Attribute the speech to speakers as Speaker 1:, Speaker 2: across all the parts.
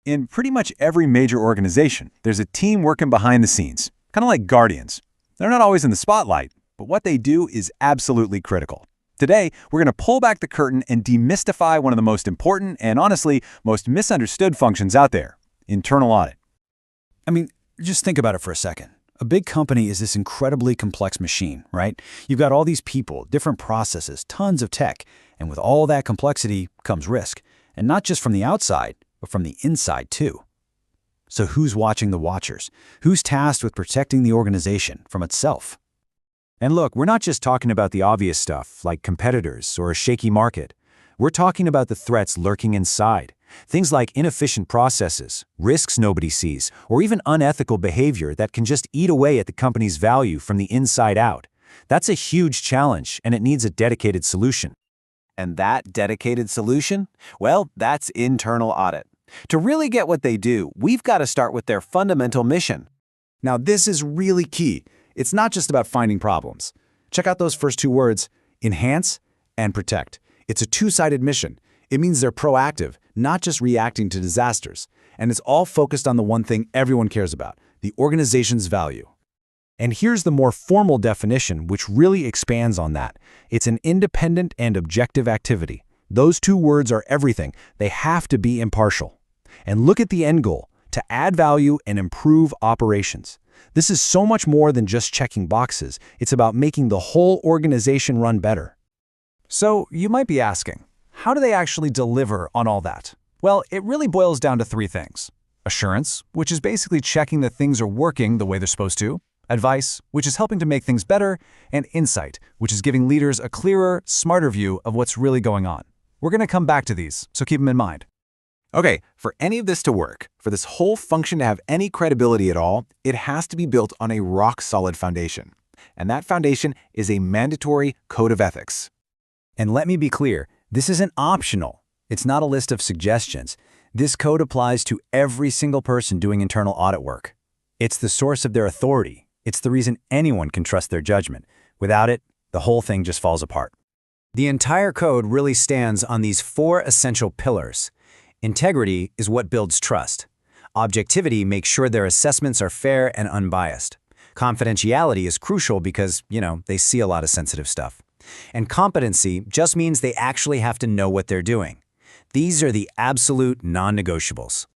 Speaker 1: In pretty much every major organization, there's a team working behind the scenes, kind of like guardians. They're not always in the spotlight, but what they do is absolutely critical. Today, we're going to pull back the curtain and demystify one of the most important and, honestly, most misunderstood functions out there: internal audit.
Speaker 2: I mean, just think about it for a second. A big company is this incredibly complex machine, right? You've got all these people, different processes, tons of tech, and with all that complexity comes risk. And not just from the outside, but from the inside too. So who's watching the watchers? Who's tasked with protecting the organization from itself? And look, we're not just talking about the obvious stuff, like competitors or a shaky market. We're talking about the threats lurking inside. Things like inefficient processes, risks nobody sees, or even unethical behavior that can just eat away at the company's value from the inside out. That's a huge challenge, and it needs a dedicated solution.
Speaker 3: And that dedicated solution? Well, that's internal audit. To really get what they do, we've got to start with their fundamental mission.
Speaker 2: Now, this is really key. It's not just about finding problems. Check out those first two words, enhance and protect. It's a two-sided mission. It means they're proactive, not just reacting to disasters. And it's all focused on the one thing everyone cares about, the organization's value. And here's the more formal definition, which really expands on that. It's an independent and objective activity. Those two words are everything. They have to be impartial. And look at the end goal, to add value and improve operations. This is so much more than just checking boxes. It's about making the whole organization run better.
Speaker 4: So you might be asking, how do they actually deliver on all that? Well, it really boils down to three things. Assurance, which is basically checking that things are working the way they're supposed to. Advice, which is helping to make things better. And insight, which is giving leaders a clearer, smarter view of what's really going on. We're going to come back to these, so keep them in mind.
Speaker 3: Okay, for any of this to work, for this whole function to have any credibility at all, it has to be built on a rock-solid foundation. And that foundation is a mandatory code of ethics.
Speaker 2: And let me be clear, this isn't optional. It's not a list of suggestions. This code applies to every single person doing internal audit work. It's the source of their authority. It's the reason anyone can trust their judgment. Without it, the whole thing just falls apart. The entire code really stands on these four essential pillars. Integrity is what builds trust. Objectivity makes sure their assessments are fair and unbiased. Confidentiality is crucial because, they see a lot of sensitive stuff. And competency just means they actually have to know what they're doing. These are the absolute non-negotiables.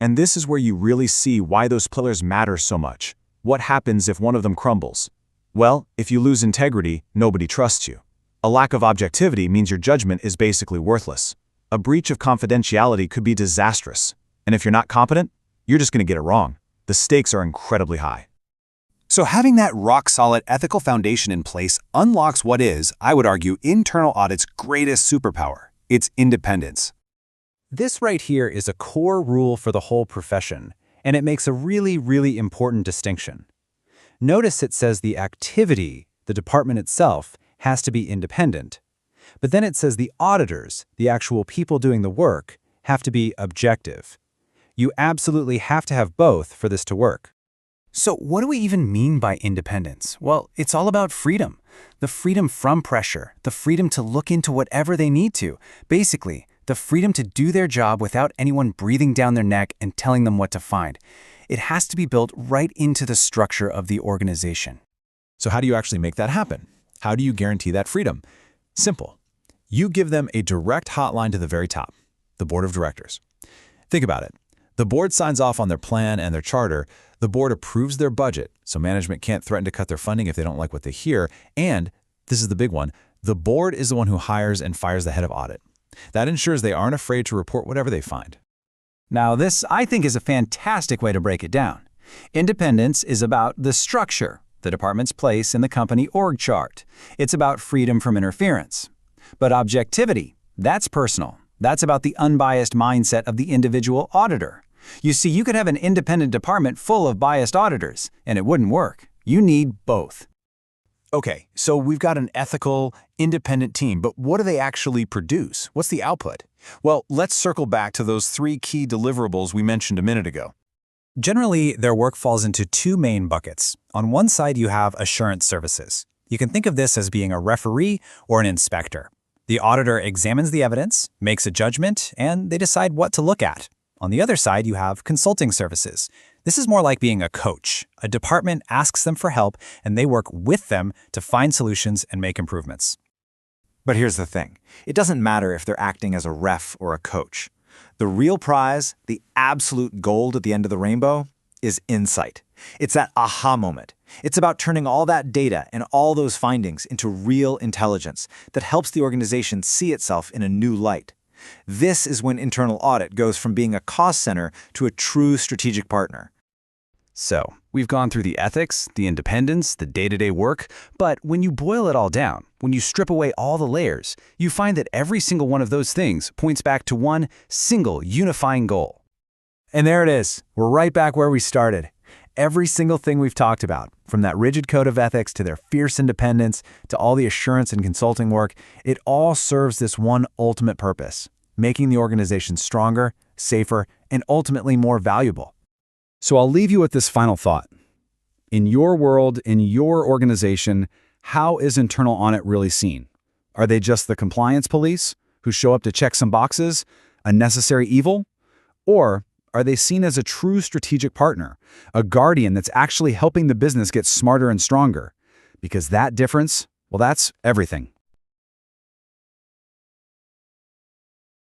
Speaker 1: And this is where you really see why those pillars matter so much. What happens if one of them crumbles? Well, if you lose integrity, nobody trusts you. A lack of objectivity means your judgment is basically worthless. A breach of confidentiality could be disastrous. And if you're not competent, you're just going to get it wrong. The stakes are incredibly high.
Speaker 3: So having that rock-solid ethical foundation in place unlocks what is, I would argue, internal audit's greatest superpower: its independence.
Speaker 2: This right here is a core rule for the whole profession, and it makes a really, really important distinction. Notice it says the activity, the department itself, has to be independent. But then it says the auditors, the actual people doing the work, have to be objective. You absolutely have to have both for this to work. So what do we even mean by independence? Well, it's all about freedom. The freedom from pressure, the freedom to look into whatever they need to. Basically, the freedom to do their job without anyone breathing down their neck and telling them what to find. It has to be built right into the structure of the organization.
Speaker 1: So how do you actually make that happen? How do you guarantee that freedom? Simple. You give them a direct hotline to the very top, the board of directors. Think about it. The board signs off on their plan and their charter. The board approves their budget, so management can't threaten to cut their funding if they don't like what they hear. And, this is the big one, the board is the one who hires and fires the head of audit. That ensures they aren't afraid to report whatever they find.
Speaker 4: Now this, I think, is a fantastic way to break it down. Independence is about the structure, the department's place in the company org chart. It's about freedom from interference. But objectivity, that's personal. That's about the unbiased mindset of the individual auditor. You see, you could have an independent department full of biased auditors, and it wouldn't work. You need both.
Speaker 1: Okay, so we've got an ethical, independent team, but what do they actually produce? What's the output? Well, let's circle back to those three key deliverables we mentioned a minute ago.
Speaker 2: Generally, their work falls into two main buckets. On one side, you have assurance services. You can think of this as being a referee or an inspector. The auditor examines the evidence, makes a judgment, and they decide what to look at.
Speaker 5: On the other side, you have consulting services. This is more like being a coach. A department asks them for help, and they work with them to find solutions and make improvements.
Speaker 3: But here's the thing. It doesn't matter if they're acting as a ref or a coach. The real prize, the absolute gold at the end of the rainbow, is insight. It's that aha moment. It's about turning all that data and all those findings into real intelligence that helps the organization see itself in a new light. This is when internal audit goes from being a cost center to a true strategic partner.
Speaker 4: So, we've gone through the ethics, the independence, the day-to-day work, but when you boil it all down, when you strip away all the layers, you find that every single one of those things points back to one single unifying goal.
Speaker 1: And there it is. We're right back where we started. Every single thing we've talked about, from that rigid code of ethics to their fierce independence to all the assurance and consulting work, it all serves this one ultimate purpose: making the organization stronger, safer, and ultimately more valuable.
Speaker 2: So I'll leave you with this final thought. In your world, in your organization, how is internal audit really seen? Are they just the compliance police who show up to check some boxes, a necessary evil? Or are they seen as a true strategic partner, a guardian that's actually helping the business get smarter and stronger? Because that difference, well, that's everything.